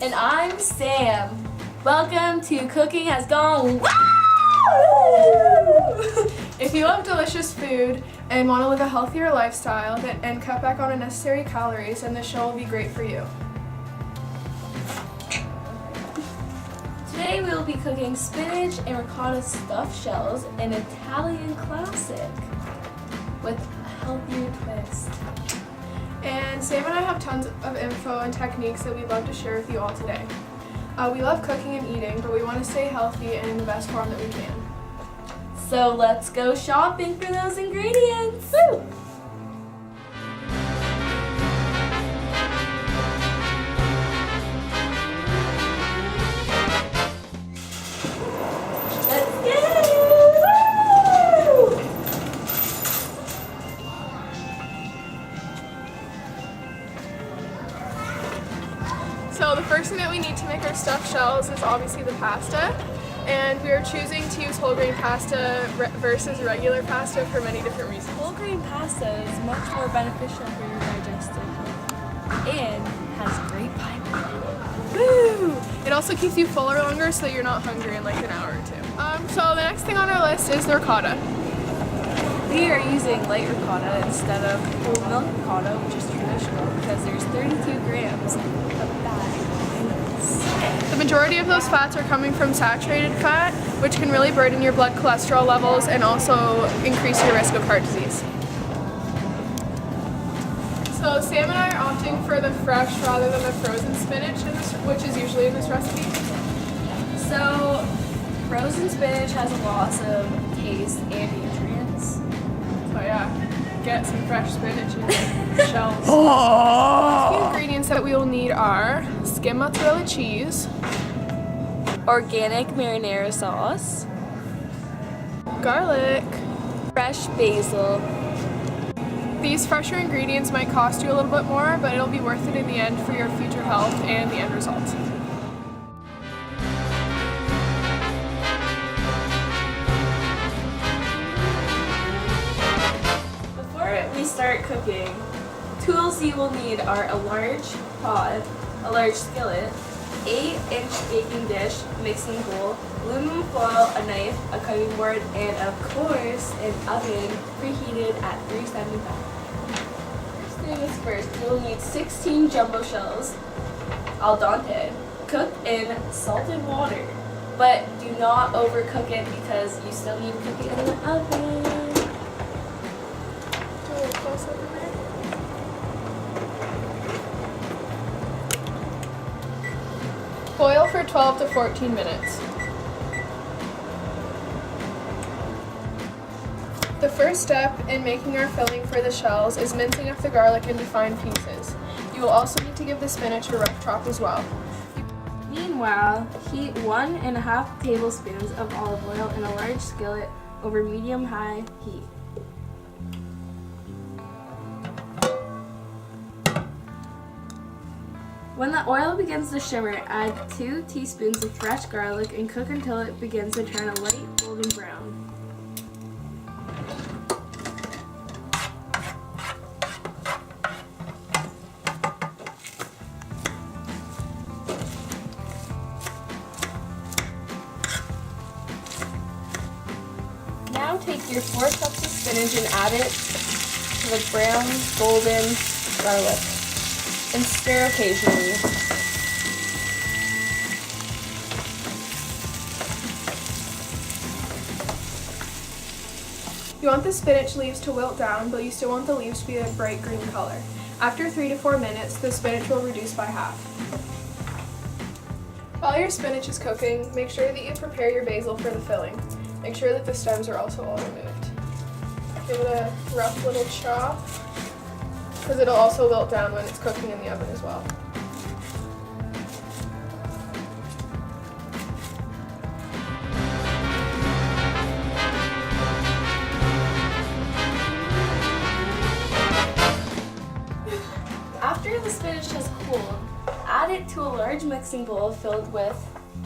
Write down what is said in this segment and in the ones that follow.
And I'm Sam. Welcome to Cooking Has Gone Wow! If you love delicious food and want to live a healthier lifestyle and cut back on unnecessary calories, then this show will be great for you. Today we will be cooking spinach and ricotta stuffed shells, an Italian classic with a healthier twist. And Sam and I have tons of info and techniques that we'd love to share with you all today. We love cooking and eating, but we want to stay healthy and in the best form that we can. So let's go shopping for those ingredients! Woo! So the first thing that we need to make our stuffed shells is obviously the pasta, and we are choosing to use whole grain pasta versus regular pasta for many different reasons. Whole grain pasta is much more beneficial for your digestive health and has great fiber. Woo! It also keeps you fuller longer so that you're not hungry in like an hour or two. So the next thing on our list is the ricotta. We are using light ricotta instead of whole milk ricotta, which is traditional, because there's 32 grams of fat in this. The majority of those fats are coming from saturated fat, which can really burden your blood cholesterol levels and also increase your risk of heart disease. So Sam and I are opting for the fresh rather than the frozen spinach, which is usually in this recipe. So frozen spinach has a loss of taste and nutrients. So yeah, get some fresh spinach in the shells. The few ingredients that we will need are skim mozzarella cheese, Organic marinara sauce, garlic. fresh basil. These fresher ingredients might cost you a little bit more, but it'll be worth it in the end for your future health and the end result. Before we start cooking, tools you will need are a large pot, a large skillet, 8-inch baking dish, mixing bowl, aluminum foil, a knife, a cutting board, and of course an oven preheated at 375. First things first, you will need 16 jumbo shells, al dente, cooked in salted water, but do not overcook it because you still need to cook it in the oven. Do a little close up in there. Boil for 12 to 14 minutes. The first step in making our filling for the shells is mincing up the garlic into fine pieces. You will also need to give the spinach a rough chop as well. Meanwhile, heat 1.5 tablespoons of olive oil in a large skillet over medium-high heat. When the oil begins to shimmer, add 2 teaspoons of fresh garlic and cook until it begins to turn a light golden brown. Now take your 4 cups of spinach and add it to the brown golden garlic and stir occasionally. You want the spinach leaves to wilt down, but you still want the leaves to be a bright green color. After 3 to 4 minutes, the spinach will reduce by half. While your spinach is cooking, make sure that you prepare your basil for the filling. Make sure that the stems are also all removed. Give it a rough little chop, because it'll also wilt down when it's cooking in the oven as well. After the spinach has cooled, add it to a large mixing bowl filled with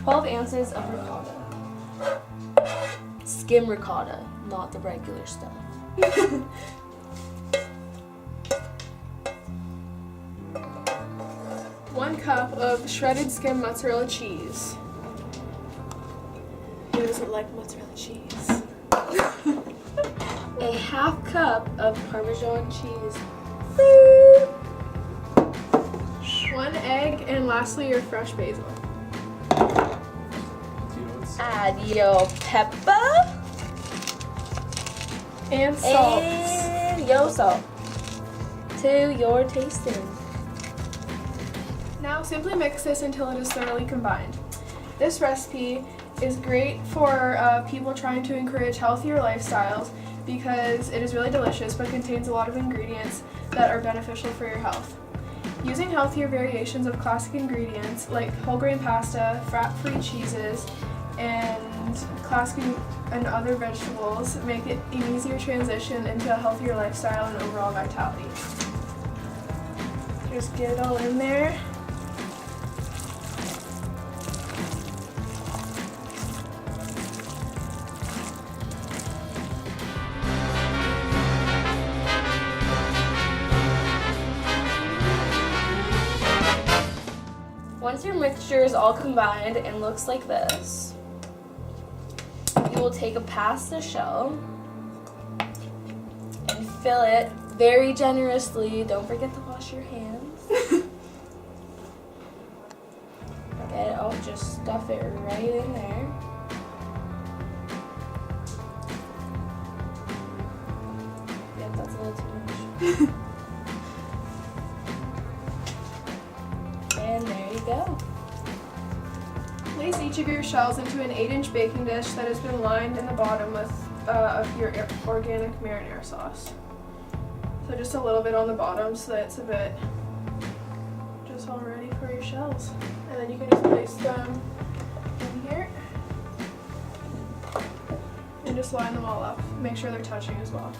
12 ounces of ricotta. Skim ricotta, not the regular stuff. 1 1 cup of shredded skim mozzarella cheese. Who doesn't like mozzarella cheese? A half cup of Parmesan cheese. 1 egg, and lastly your fresh basil. Add your pepper And salt. and your salt to your tasting. Now simply mix this until it is thoroughly combined. This recipe is great for people trying to encourage healthier lifestyles because it is really delicious but contains a lot of ingredients that are beneficial for your health. Using healthier variations of classic ingredients like whole grain pasta, fat-free cheeses, and classic and other vegetables make it an easier transition into a healthier lifestyle and overall vitality. Just get it all in there. Once your mixture is all combined and looks like this, you will take a pasta shell and fill it very generously. Don't forget to wash your hands. Okay, I'll just stuff it right in there. Yep, that's a little too much. And there you go. Place each of your shells into an 8-inch baking dish that has been lined in the bottom with your organic marinara sauce. So just a little bit on the bottom so that it's a bit just all ready for your shells. And then you can just place them in here and just line them all up. Make sure they're touching as well.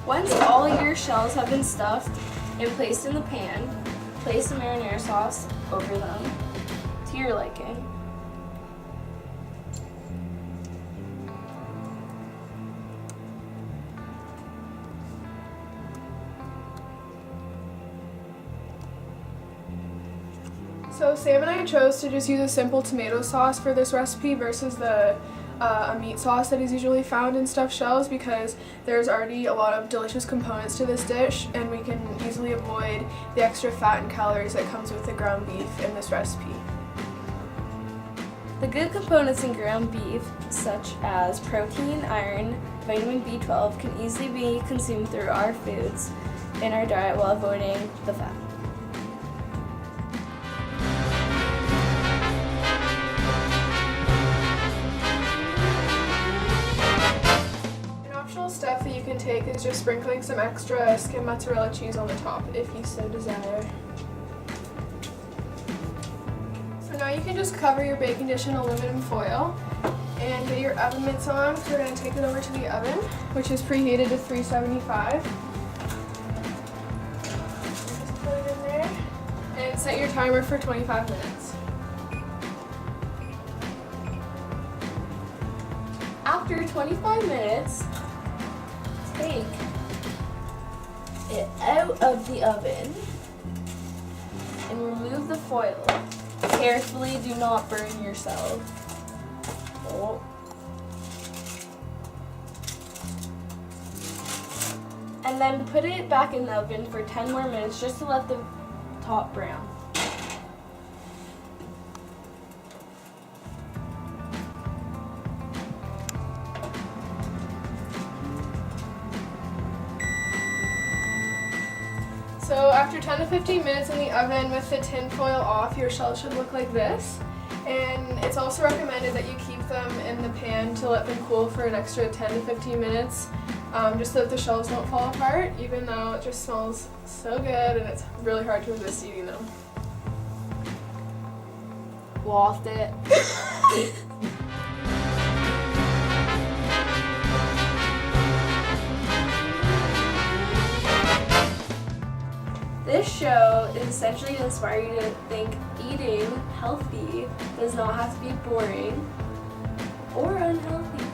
Once all your shells have been stuffed and placed in the pan, place the marinara sauce over them to your liking. So Sam and I chose to just use a simple tomato sauce for this recipe versus a meat sauce that is usually found in stuffed shells because there's already a lot of delicious components to this dish and we can easily avoid the extra fat and calories that comes with the ground beef in this recipe. The good components in ground beef, such as protein, iron, vitamin B12, can easily be consumed through our foods in our diet while avoiding the fat. Step that you can take is just sprinkling some extra skim mozzarella cheese on the top if you so desire. So now you can just cover your baking dish in aluminum foil and get your oven mitts on. So we're going to take it over to the oven, which is preheated to 375. Just put it in there and set your timer for 25 minutes. After 25 minutes, take it out of the oven and remove the foil. Carefully, do not burn yourself. Oh. And then put it back in the oven for 10 more minutes just to let the top brown. So after 10 to 15 minutes in the oven with the tin foil off, your shells should look like this. And it's also recommended that you keep them in the pan to let them cool for an extra 10 to 15 minutes, just so that the shells don't fall apart, even though it just smells so good and it's really hard to resist eating them. Waft it. This show is essentially to inspire you to think eating healthy does not have to be boring or unhealthy.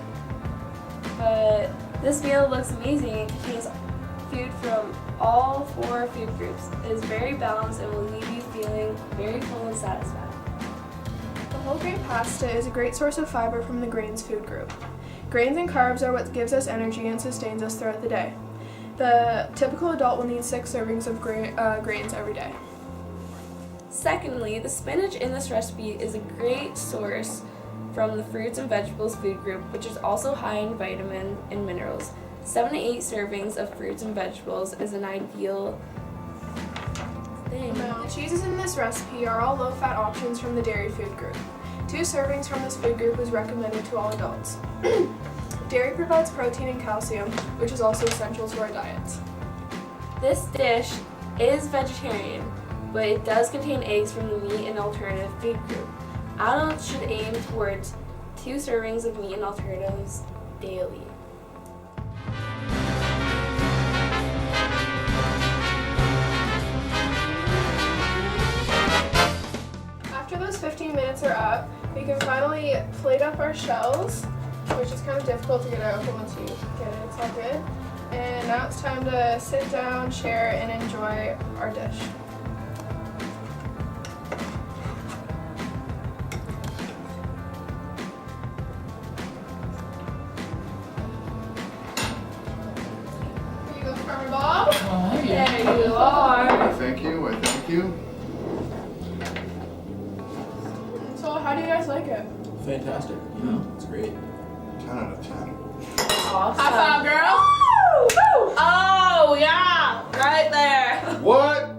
But this meal looks amazing. It contains food from all 4 food groups. It is very balanced and will leave you feeling very full and satisfied. The whole grain pasta is a great source of fiber from the grains food group. Grains and carbs are what gives us energy and sustains us throughout the day. The typical adult will need 6 servings of grains every day. Secondly, the spinach in this recipe is a great source from the fruits and vegetables food group, which is also high in vitamin and minerals. 7 to 8 servings of fruits and vegetables is an ideal thing. The cheeses in this recipe are all low-fat options from the dairy food group. 2 servings from this food group is recommended to all adults. Dairy provides protein and calcium, which is also essential to our diets. This dish is vegetarian, but it does contain eggs from the meat and alternative food group. Adults should aim towards 2 servings of meat and alternatives daily. After those 15 minutes are up, we can finally plate up our shells, which is kind of difficult to get out, but once you get it, it's all good. And now it's time to sit down, share, and enjoy our dish. Here you go, Farmer Bob. Oh, yeah. There you are. Thank you, I thank you. So how do you guys like it? Fantastic. You know, it's great. 10 out of 10. Awesome. High five, girl. Woo! Oh, yeah, right there. What?